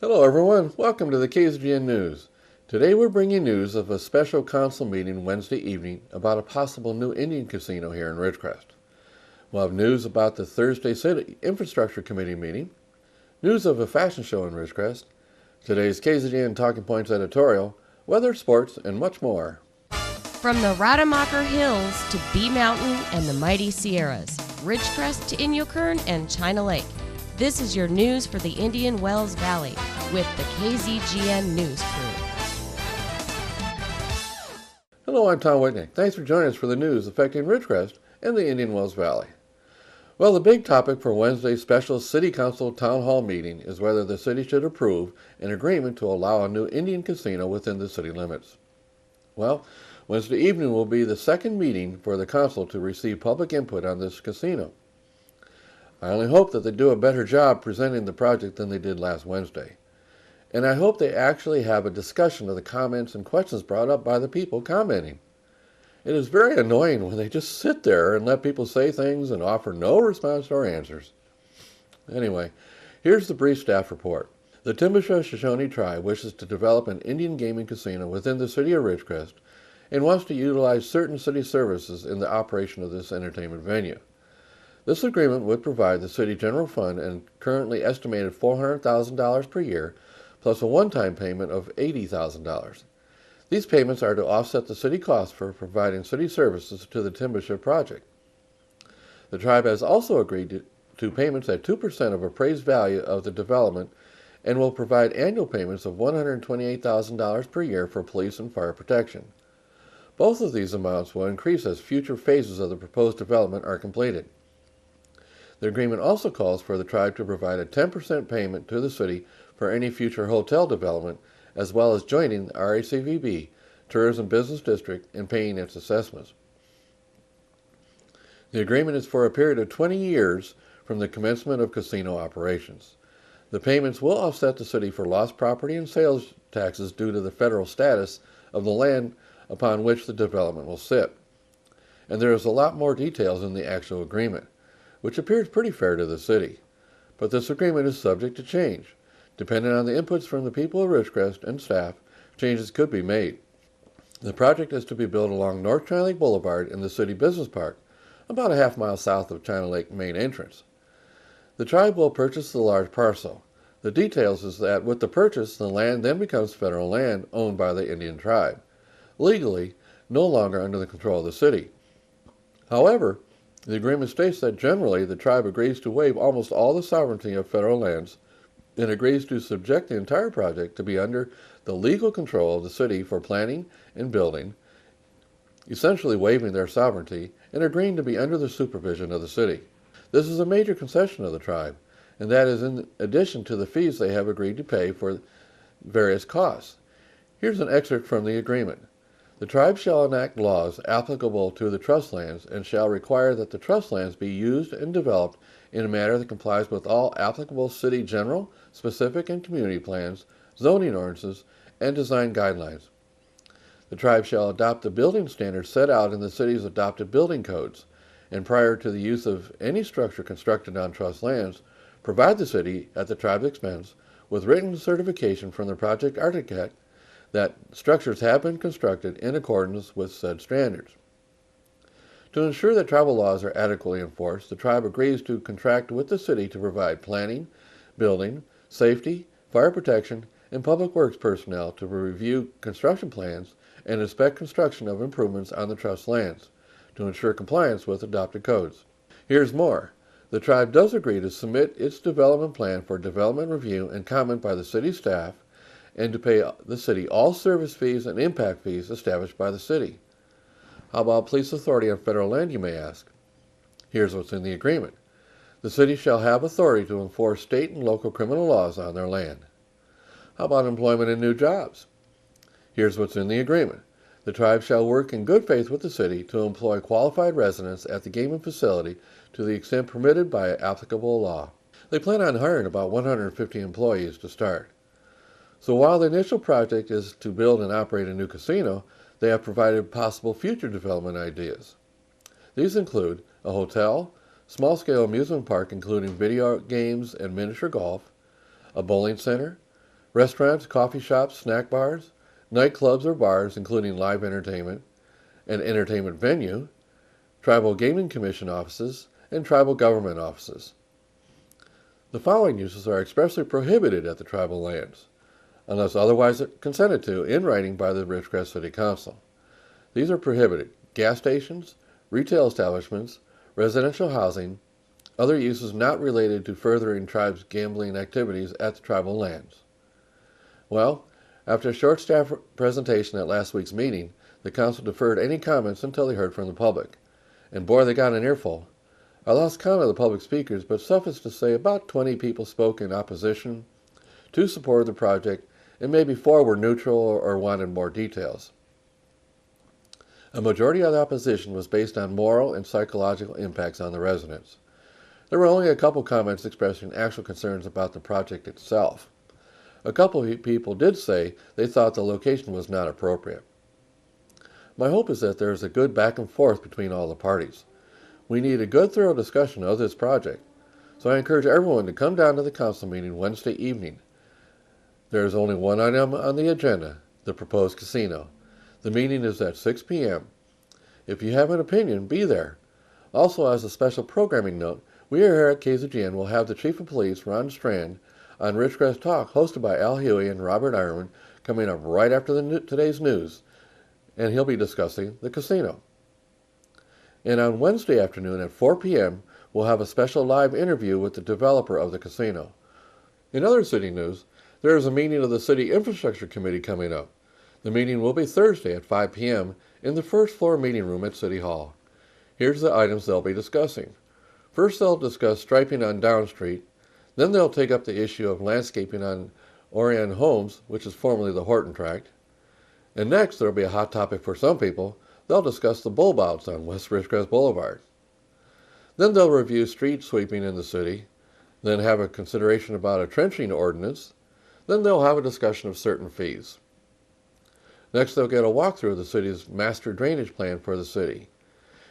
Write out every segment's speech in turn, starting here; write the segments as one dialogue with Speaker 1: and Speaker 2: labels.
Speaker 1: Hello everyone, welcome to the KZGN News. Today we're bringing news of a special council meeting Wednesday evening about a possible new Indian casino here in Ridgecrest. We'll have news about the Thursday City Infrastructure Committee meeting, news of a fashion show in Ridgecrest, today's KZGN Talking Points editorial, weather, sports, and much more.
Speaker 2: From the Rademacher Hills to Bee Mountain and the mighty Sierras, Ridgecrest to Inyokern and China Lake, this is your news for the Indian Wells Valley with the KZGN News Crew.
Speaker 1: Hello, I'm Tom Whitnick. Thanks for joining us for the news affecting Ridgecrest and the Indian Wells Valley. Well, the big topic for Wednesday's special City Council Town Hall meeting is whether the city should approve an agreement to allow a new Indian casino within the city limits. Well, Wednesday evening will be the second meeting for the council to receive public input on this casino. I only hope that they do a better job presenting the project than they did last Wednesday. And I hope they actually have a discussion of the comments and questions brought up by the people commenting. It is very annoying when they just sit there and let people say things and offer no response or answers. Anyway, here's the brief staff report. The Timbisha-Shoshone tribe wishes to develop an Indian gaming casino within the city of Ridgecrest and wants to utilize certain city services in the operation of this entertainment venue. This agreement would provide the city general fund and currently estimated $400,000 per year, plus a one-time payment of $80,000. These payments are to offset the city costs for providing city services to the Timbisha project. The tribe has also agreed to payments at 2% of appraised value of the development and will provide annual payments of $128,000 per year for police and fire protection. Both of these amounts will increase as future phases of the proposed development are completed. The agreement also calls for the tribe to provide a 10% payment to the city for any future hotel development, as well as joining the RACVB, Tourism Business District, in paying its assessments. The agreement is for a period of 20 years from the commencement of casino operations. The payments will offset the city for lost property and sales taxes due to the federal status of the land upon which the development will sit. And there is a lot more details in the actual agreement, which appears pretty fair to the city. But this agreement is subject to change. Depending on the inputs from the people of Ridgecrest and staff, changes could be made. The project is to be built along North China Lake Boulevard in the City Business Park, about a half-mile south of China Lake main entrance. The tribe will purchase the large parcel. The details is that with the purchase, the land then becomes federal land owned by the Indian tribe, legally no longer under the control of the city. However, the agreement states that generally the tribe agrees to waive almost all the sovereignty of federal lands and agrees to subject the entire project to be under the legal control of the city for planning and building, essentially waiving their sovereignty and agreeing to be under the supervision of the city. This is a major concession of the tribe, and that is in addition to the fees they have agreed to pay for various costs. Here's an excerpt from the agreement. The tribe shall enact laws applicable to the trust lands and shall require that the trust lands be used and developed in a manner that complies with all applicable city general, specific, and community plans, zoning ordinances, and design guidelines. The tribe shall adopt the building standards set out in the city's adopted building codes, and prior to the use of any structure constructed on trust lands, provide the city, at the tribe's expense, with written certification from the project architect that structures have been constructed in accordance with said standards. To ensure that tribal laws are adequately enforced, the tribe agrees to contract with the city to provide planning, building, safety, fire protection, and public works personnel to review construction plans and inspect construction of improvements on the trust lands to ensure compliance with adopted codes. Here's more. The tribe does agree to submit its development plan for development review and comment by the city staff and to pay the city all service fees and impact fees established by the city. How about police authority on federal land, you may ask? Here's what's in the agreement. The city shall have authority to enforce state and local criminal laws on their land. How about employment and new jobs? Here's what's in the agreement. The tribe shall work in good faith with the city to employ qualified residents at the gaming facility to the extent permitted by applicable law. They plan on hiring about 150 employees to start. So while the initial project is to build and operate a new casino, they have provided possible future development ideas. These include a hotel, small-scale amusement park including video games and miniature golf, a bowling center, restaurants, coffee shops, snack bars, nightclubs or bars including live entertainment, an entertainment venue, tribal gaming commission offices, and tribal government offices. The following uses are expressly prohibited at the tribal lands, unless otherwise consented to in writing by the Ridgecrest City Council. These are prohibited: gas stations, retail establishments, residential housing, other uses not related to furthering tribes' gambling activities at the tribal lands. Well, after a short staff presentation at last week's meeting, the council deferred any comments until they heard from the public. And boy, they got an earful. I lost count of the public speakers, but suffice to say about 20 people spoke in opposition, 2 supported the project, and maybe 4 were neutral or wanted more details. A majority of the opposition was based on moral and psychological impacts on the residents. There were only a couple comments expressing actual concerns about the project itself. A couple of people did say they thought the location was not appropriate. My hope is that there is a good back and forth between all the parties. We need a good, thorough discussion of this project, so I encourage everyone to come down to the council meeting Wednesday evening. There is only one item on the agenda, the proposed casino. The meeting is at 6 p.m. If you have an opinion, be there. Also, as a special programming note, we here at KZGN will have the Chief of Police, Ron Strand, on Ridgecrest Talk, hosted by Al Huey and Robert Ironman, coming up right after today's news, and he'll be discussing the casino. And on Wednesday afternoon at 4 p.m., we'll have a special live interview with the developer of the casino. In other city news, there is a meeting of the City Infrastructure Committee coming up. The meeting will be Thursday at 5 p.m. in the first floor meeting room at City Hall. Here's the items they'll be discussing. First, they'll discuss striping on Down Street. Then they'll take up the issue of landscaping on Orion Homes, which is formerly the Horton Tract. And next, there'll be a hot topic for some people. They'll discuss the bull bouts on West Ridgecrest Boulevard. Then they'll review street sweeping in the city, then have a consideration about a trenching ordinance. Then they'll have a discussion of certain fees. Next, they'll get a walkthrough of the city's master drainage plan for the city.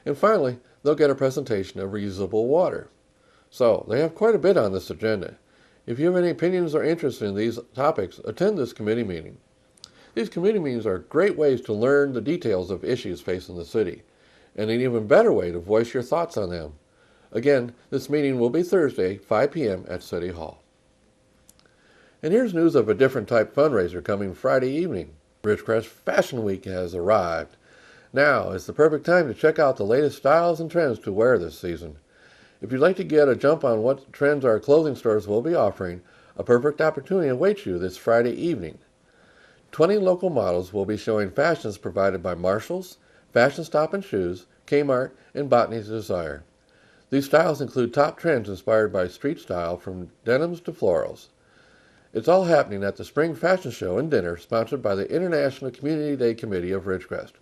Speaker 1: And finally, they'll get a presentation of reusable water. So, they have quite a bit on this agenda. If you have any opinions or interest in these topics, attend this committee meeting. These committee meetings are great ways to learn the details of issues facing the city, and an even better way to voice your thoughts on them. Again, this meeting will be Thursday, 5 p.m. at City Hall. And here's news of a different type fundraiser coming Friday evening. Ridgecrest Fashion Week has arrived. Now is the perfect time to check out the latest styles and trends to wear this season. If you'd like to get a jump on what trends our clothing stores will be offering, a perfect opportunity awaits you this Friday evening. 20 local models will be showing fashions provided by Marshalls, Fashion Stop and Shoes, Kmart, and Botany's Desire. These styles include top trends inspired by street style from denims to florals. It's all happening at the Spring Fashion Show and Dinner sponsored by the International Community Day Committee of Ridgecrest.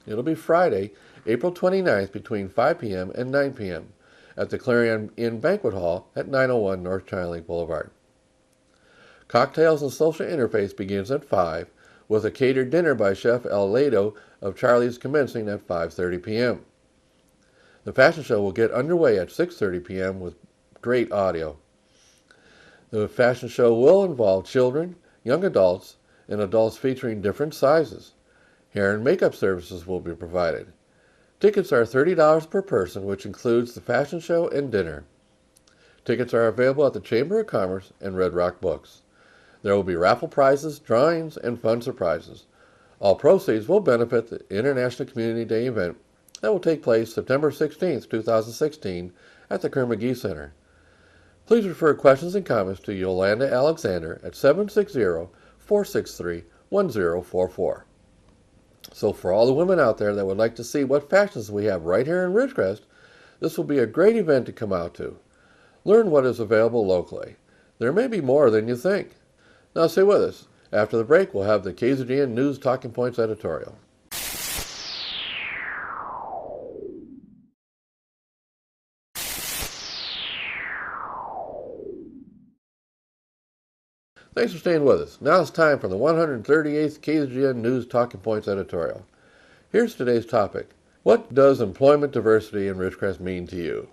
Speaker 1: It'll be Friday, April 29th between 5 p.m. and 9 p.m. at the Clarion Inn Banquet Hall at 901 North China Lake Boulevard. Cocktails and social interface begins at 5, with a catered dinner by Chef El Lado of Charlie's commencing at 5:30 p.m. The fashion show will get underway at 6:30 p.m. with great audio. The fashion show will involve children, young adults, and adults featuring different sizes. Hair and makeup services will be provided. Tickets are $30 per person, which includes the fashion show and dinner. Tickets are available at the Chamber of Commerce and Red Rock Books. There will be raffle prizes, drawings, and fun surprises. All proceeds will benefit the International Community Day event that will take place September 16, 2016 at the Kerr-McGee Center. Please refer questions and comments to Yolanda Alexander at 760-463-1044. So for all the women out there that would like to see what fashions we have right here in Ridgecrest, this will be a great event to come out to. Learn what is available locally. There may be more than you think. Now stay with us. After the break, we'll have the KZGN News Talking Points editorial. Thanks for staying with us. Now it's time for the 138th KZGN News Talking Points editorial. Here's today's topic. What does employment diversity in Ridgecrest mean to you?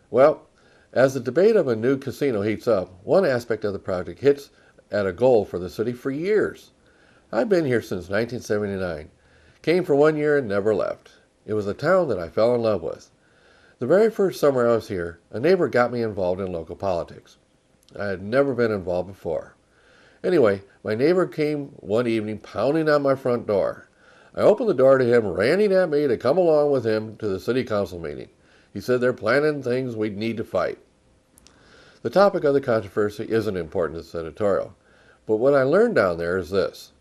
Speaker 1: Well, as the debate of a new casino heats up, one aspect of the project hits at a goal for the city for years. I've been here since 1979. Came for 1 year and never left. It was a town that I fell in love with. The very first summer I was here, a neighbor got me involved in local politics. I had never been involved before. Anyway, my neighbor came one evening pounding on my front door. I opened the door to him, ranting at me to come along with him to the city council meeting. He said they're planning things we'd need to fight. The topic of the controversy isn't important to this editorial, but what I learned down there is this.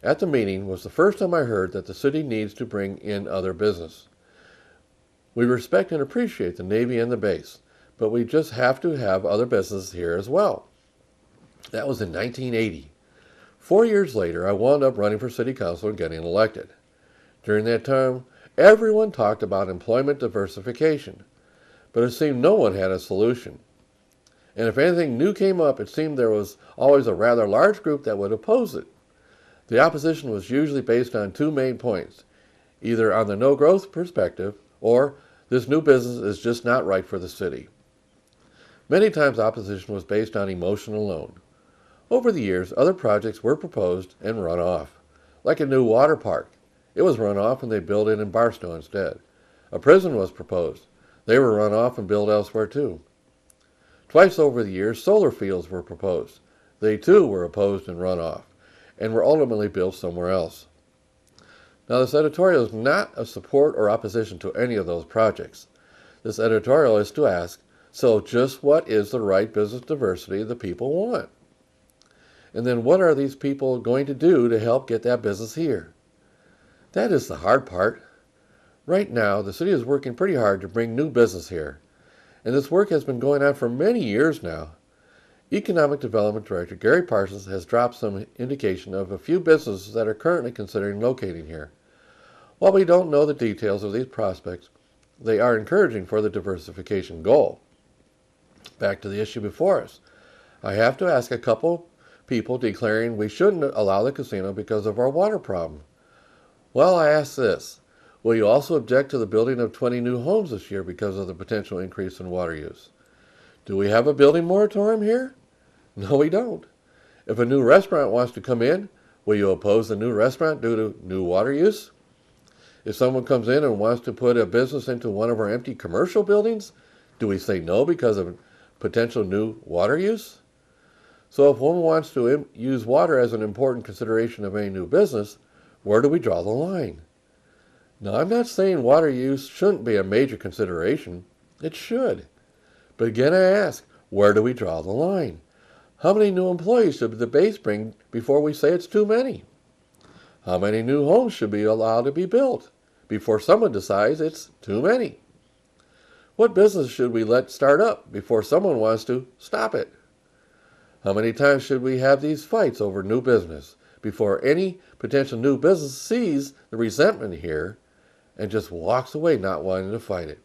Speaker 1: At the meeting was the first time I heard that the city needs to bring in other business. We respect and appreciate the Navy and the base, but we just have to have other businesses here as well. That was in 1980. 4 years later, I wound up running for city council and getting elected. During that time, everyone talked about employment diversification, but it seemed no one had a solution. And if anything new came up, it seemed there was always a rather large group that would oppose it. The opposition was usually based on two main points, either on the no-growth perspective or this new business is just not right for the city. Many times opposition was based on emotion alone. Over the years, other projects were proposed and run off, like a new water park. It was run off and they built it in Barstow instead. A prison was proposed. They were run off and built elsewhere too. Twice over the years, solar fields were proposed. They too were opposed and run off, and were ultimately built somewhere else. Now, this editorial is not a support or opposition to any of those projects. This editorial is to ask, so just what is the right business diversity the people want? And then what are these people going to do to help get that business here? That is the hard part. Right now, the city is working pretty hard to bring new business here, and this work has been going on for many years now. Economic Development Director Gary Parsons has dropped some indication of a few businesses that are currently considering locating here. While we don't know the details of these prospects, they are encouraging for the diversification goal. Back to the issue before us. I have to ask a couple people declaring we shouldn't allow the casino because of our water problem. Well, I ask this. Will you also object to the building of 20 new homes this year because of the potential increase in water use? Do we have a building moratorium here? No, we don't. If a new restaurant wants to come in, will you oppose the new restaurant due to new water use? If someone comes in and wants to put a business into one of our empty commercial buildings, do we say no because of potential new water use? So if one wants to use water as an important consideration of any new business, where do we draw the line? Now, I'm not saying water use shouldn't be a major consideration. It should. But again, I ask, where do we draw the line? How many new employees should the base bring before we say it's too many? How many new homes should be allowed to be built before someone decides it's too many? What business should we let start up before someone wants to stop it? How many times should we have these fights over new business before any potential new business sees the resentment here and just walks away not wanting to fight it?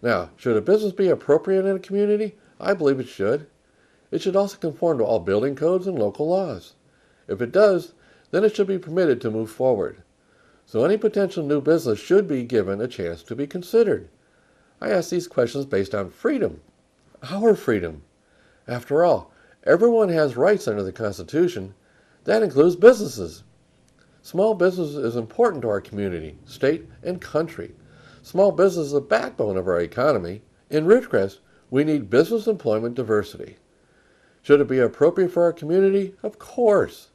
Speaker 1: Now, should a business be appropriate in a community? I believe it should. It should also conform to all building codes and local laws. If it does, then it should be permitted to move forward. So any potential new business should be given a chance to be considered. I ask these questions based on freedom, our freedom. After all, everyone has rights under the Constitution. That includes businesses. Small business is important to our community, state, and country. Small business is the backbone of our economy. In Ridgecrest, we need business employment diversity. Should it be appropriate for our community? Of course.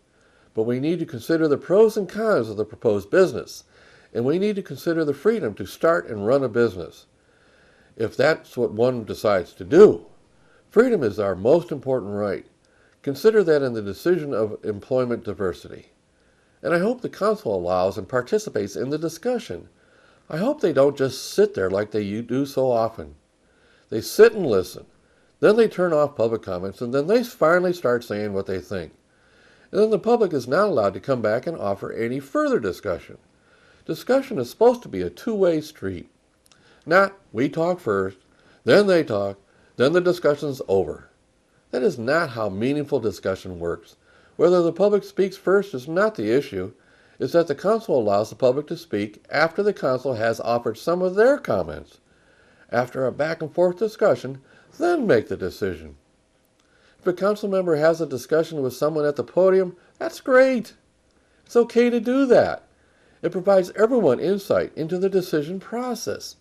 Speaker 1: But we need to consider the pros and cons of the proposed business, and we need to consider the freedom to start and run a business. If that's what one decides to do, freedom is our most important right. Consider that in the decision of employment diversity. And I hope the council allows and participates in the discussion. I hope they don't just sit there like they do so often. They sit and listen. Then they turn off public comments, and then they finally start saying what they think. And then the public is not allowed to come back and offer any further discussion. Discussion is supposed to be a two-way street. Not, we talk first, then they talk, then the discussion's over. That is not how meaningful discussion works. Whether the public speaks first is not the issue. It's that the council allows the public to speak after the council has offered some of their comments. After a back-and-forth discussion, then make the decision. If a council member has a discussion with someone at the podium, that's great. It's okay to do that. It provides everyone insight into the decision process.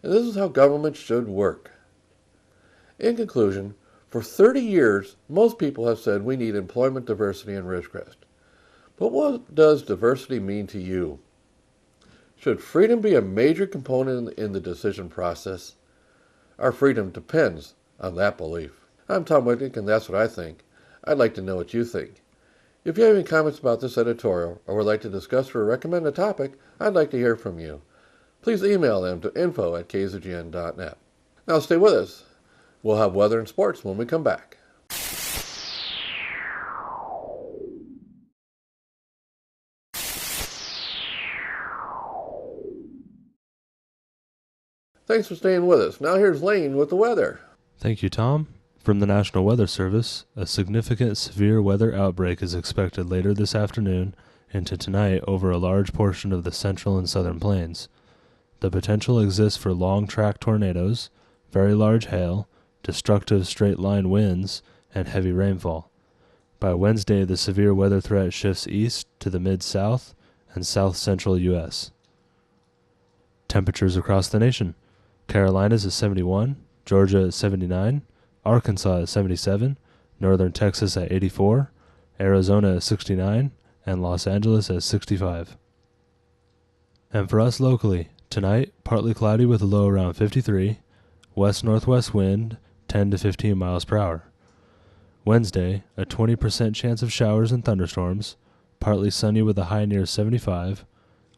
Speaker 1: And this is how government should work. In conclusion, for 30 years, most people have said we need employment diversity in Ridgecrest. But what does diversity mean to you? Should freedom be a major component in the decision process? Our freedom depends on that belief. I'm Tom Whitnick, and that's what I think. I'd like to know what you think. If you have any comments about this editorial or would like to discuss or recommend a topic, I'd like to hear from you. Please email them to info@kzgn.net. Now stay with us. We'll have weather and sports when we come back. Thanks for staying with us. Now here's Lane with the weather.
Speaker 3: Thank you, Tom. From the National Weather Service, a significant severe weather outbreak is expected later this afternoon into tonight over a large portion of the central and southern plains. The potential exists for long-track tornadoes, very large hail, destructive straight-line winds, and heavy rainfall. By Wednesday, the severe weather threat shifts east to the mid-south and south-central U.S. Temperatures across the nation. Carolinas at 71, Georgia at 79, Arkansas at 77, northern Texas at 84, Arizona at 69, and Los Angeles at 65. And for us locally, tonight, partly cloudy with a low around 53, west-northwest wind 10 to 15 miles per hour. Wednesday, a 20% chance of showers and thunderstorms, partly sunny with a high near 75,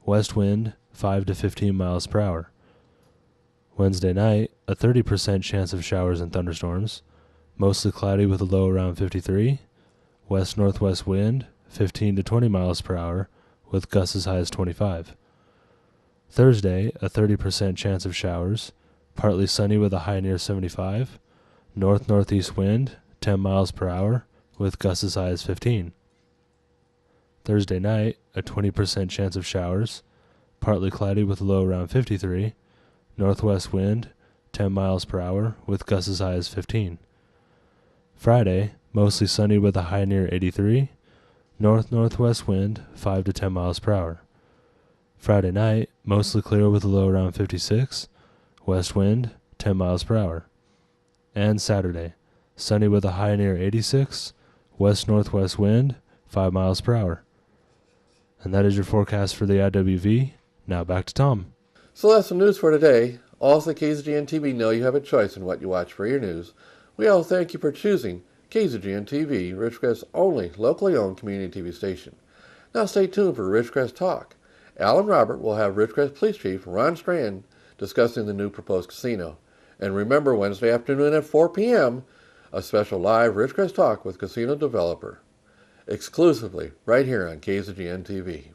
Speaker 3: west wind 5 to 15 miles per hour. Wednesday night, a 30% chance of showers and thunderstorms, mostly cloudy with a low around 53, west-northwest wind 15 to 20 miles per hour with gusts as high as 25. Thursday, a 30% chance of showers, partly sunny with a high near 75, north-northeast wind 10 miles per hour with gusts as high as 15. Thursday night, a 20% chance of showers, partly cloudy with a low around 53, northwest wind 10 miles per hour with gusts as high as 15. Friday, mostly sunny with a high near 83, north-northwest wind 5 to 10 miles per hour. Friday night, mostly clear with a low around 56, west wind 10 miles per hour. And Saturday, sunny with a high near 86, west-northwest wind 5 miles per hour. And that is your forecast for the IWV. Now back to Tom.
Speaker 1: So that's the news for today. Also, KZGN-TV know you have a choice in what you watch for your news. We all thank you for choosing KZGN-TV, Ridgecrest's only locally owned community TV station. Now stay tuned for Ridgecrest Talk. Al and Robert will have Ridgecrest Police Chief Ron Strand discussing the new proposed casino. And remember, Wednesday afternoon at 4 p.m., a special live Ridgecrest Talk with casino developer. Exclusively right here on KZGN-TV.